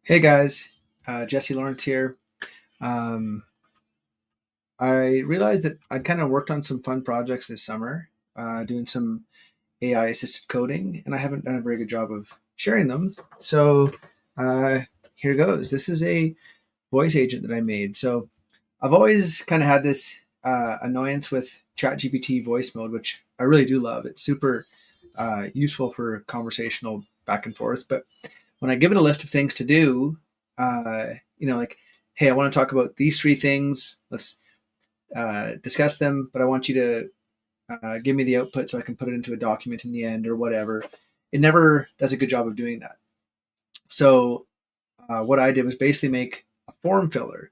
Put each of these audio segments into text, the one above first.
Hey guys, Jesse Lawrence here. Um, I realized that I kind of worked on some fun projects this summer, doing some AI assisted coding, and I haven't done a very good job of sharing them. So uh, here goes. This is a voice agent that I made. So I've always kind of had this annoyance with ChatGPT voice mode, which I really do love. It's super useful for conversational back and forth. But when I give it a list of things to do, like, hey, I want to talk about these three things. Let's discuss them, but I want you to give me the output so I can put it into a document in the end or whatever. It never does a good job of doing that. So what I did was basically make a form filler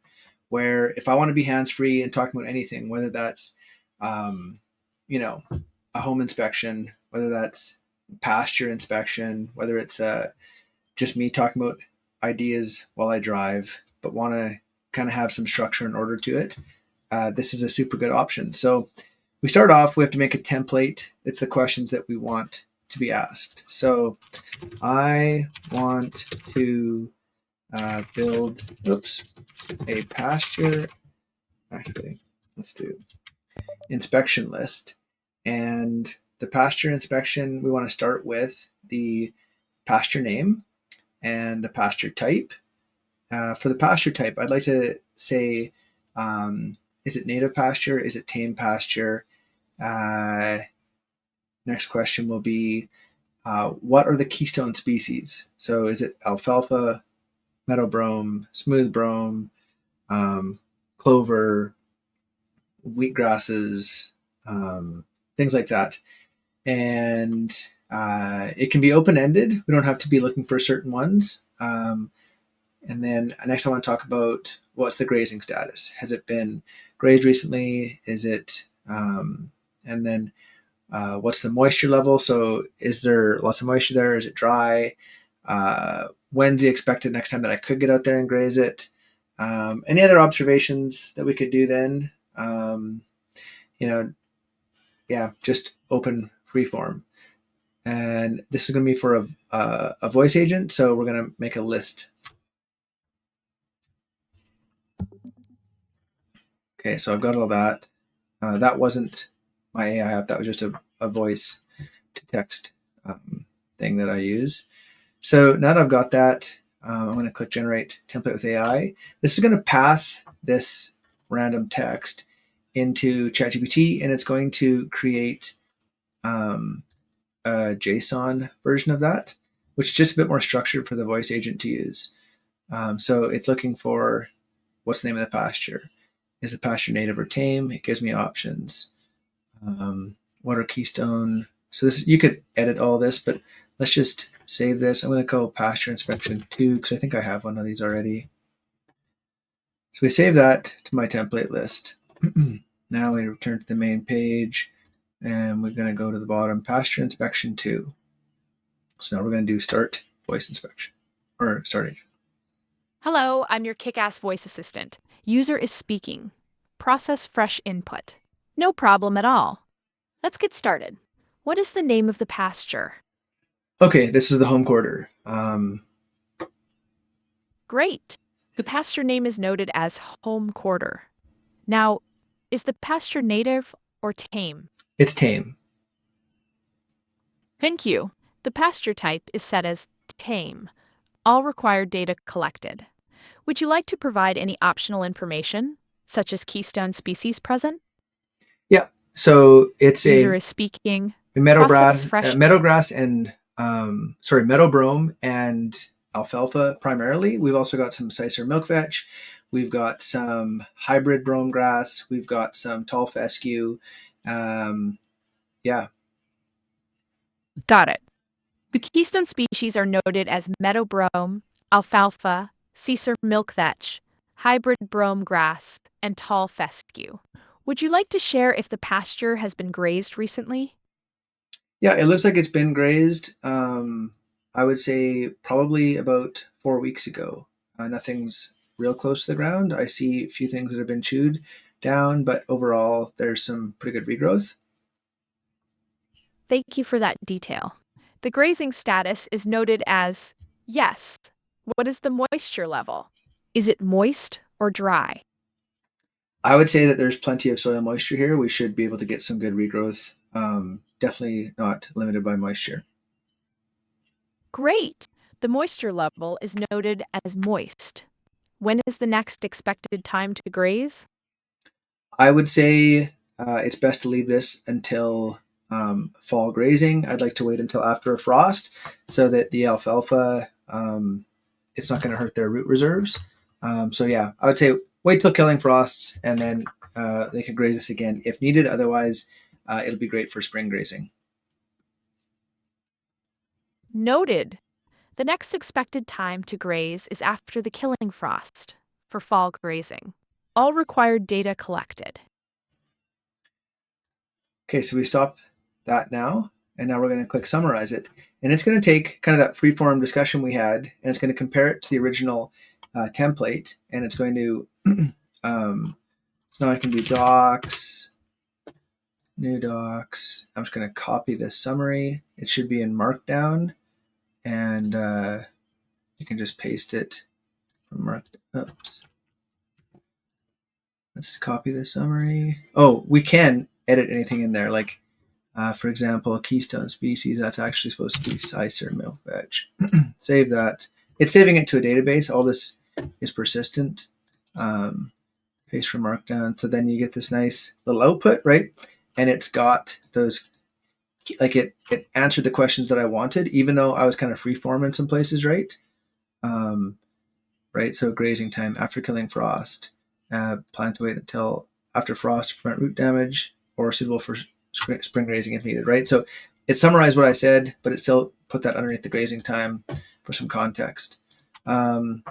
where if I want to be hands free and talking about anything, whether that's um, you know a home inspection, whether that's pasture inspection, whether it's just me talking about ideas while I drive, but want to kind of have some structure and order to it, this is a super good option. So we start off, we have to make a template. It's the questions that we want to be asked. So I want to build, a pasture, actually, let's do inspection list. And the pasture inspection, we want to start with the pasture name and the pasture type. For the pasture type, I'd like to say, is it native pasture? Is it tame pasture? Uh, Next question will be, what are the keystone species? So is it alfalfa, meadow brome, smooth brome, clover, wheatgrasses, things like that. And it can be open-ended. We don't have to be looking for certain ones. And then next I want to talk about what's the grazing status. Has it been grazed recently? Is it, and then what's the moisture level? So is there lots of moisture there? Is it dry? When's the expected next time that I could get out there and graze it? Any other observations that we could do then? You know, yeah, just open free form. And this is going to be for a voice agent. So we're going to make a list. Okay, so I've got all that. That wasn't my AI app. That was just a voice to text thing that I use. So now that I've got that, I'm going to click Generate Template with AI. This is going to pass this random text into ChatGPT, and it's going to create a JSON version of that, which is just a bit more structured for the voice agent to use. So it's looking for what's the name of the pasture. Is the pasture native or tame? It gives me options. What are keystone? So this, you could edit all this, but let's just save this. I'm going to call pasture inspection 2 because I think I have one of these already. So we save that to my template list. Now we return to the main page and we're going to go to the bottom, pasture inspection 2. So now we're going to do start voice inspection or starting. Hello, I'm your kick-ass voice assistant. User is speaking. Process fresh input. No problem at all. Let's get started. What is the name of the pasture? Okay, this is the home quarter. Great. The pasture name is noted as home quarter. Now, is the pasture native or tame? It's tame. Thank you. The pasture type is set as tame. All required data collected. Would you like to provide any optional information, such as keystone species present? Yeah. So it's User is speaking. meadow Process grass, fresh. and meadow brome and alfalfa primarily. We've also got some Sicer milk vetch. We've got some hybrid brome grass. We've got some tall fescue. Yeah. Got it. The keystone species are noted as meadow brome, alfalfa, Caesar milk vetch, hybrid brome grass, and tall fescue. Would you like to share if the pasture has been grazed recently? Yeah, it looks like it's been grazed. I would say probably about 4 weeks ago. Nothing's real close to the ground. I see a few things that have been chewed down, but overall, there's some pretty good regrowth. Thank you for that detail. The grazing status is noted as yes. What is the moisture level? Is it moist or dry? I would say that there's plenty of soil moisture here. We should be able to get some good regrowth. Definitely not limited by moisture. Great! The moisture level is noted as moist. When is the next expected time to graze? I would say it's best to leave this until fall grazing. I'd like to wait until after a frost so that the alfalfa, it's not going to hurt their root reserves. So yeah, I would say wait till killing frosts and then they can graze this again if needed. Otherwise, it'll be great for spring grazing. Noted. The next expected time to graze is after the killing frost for fall grazing. All required data collected. Okay, so we stop that now, and now we're going to click summarize it. And it's going to take kind of that free-form discussion we had, and it's going to compare it to the original template, and it's going to, so now I can do docs, new docs. I'm just going to copy this summary. It should be in Markdown, and you can just paste it from Markdown. Oops. Let's copy the summary. Oh, we can edit anything in there, like for example, keystone species, that's actually supposed to be Sicer milk veg. Save that. It's saving it to a database. All this is persistent. Paste from Markdown. So then you get this nice little output, right? And it's got those, like it answered the questions that I wanted, even though I was kind of freeform in some places, right? Right. So grazing time after killing frost. Plan to wait until after frost to prevent root damage or suitable for spring grazing if needed, right? So it summarized what I said, but it still put that underneath the grazing time for some context. So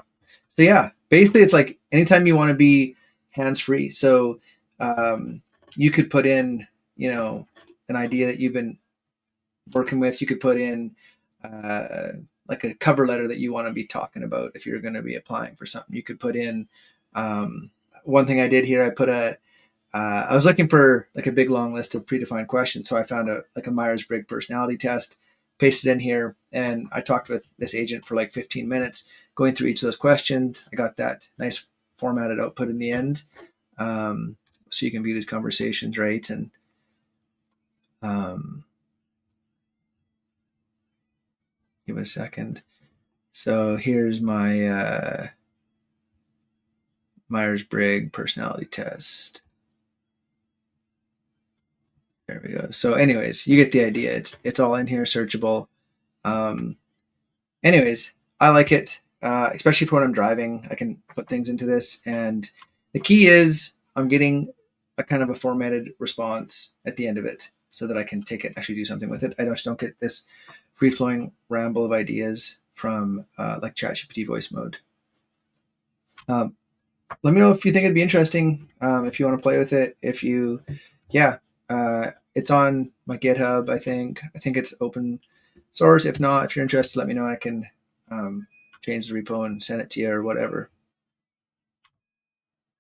yeah, basically it's like anytime you want to be hands-free. So you could put in, an idea that you've been working with. You could put in like a cover letter that you want to be talking about if you're going to be applying for something. You could put in one thing I did here. I put I was looking for like a big long list of predefined questions, so I found a Myers-Briggs personality test, pasted in here, and I talked with this agent for like 15 minutes, going through each of those questions. I got that nice formatted output in the end, so you can view these conversations, right? And give it a second. So here's my Myers-Briggs personality test. There we go. So anyways, you get the idea. It's all in here, searchable. Anyways, I like it, especially for when I'm driving. I can put things into this. And the key is I'm getting a kind of a formatted response at the end of it so that I can take it and actually do something with it. I just don't get this free-flowing ramble of ideas from like ChatGPT voice mode. Let me know if you think it'd be interesting, if you want to play with it. If you, yeah, it's on my GitHub, I think. I think it's open source. If not, if you're interested, let me know. I can change the repo and send it to you or whatever.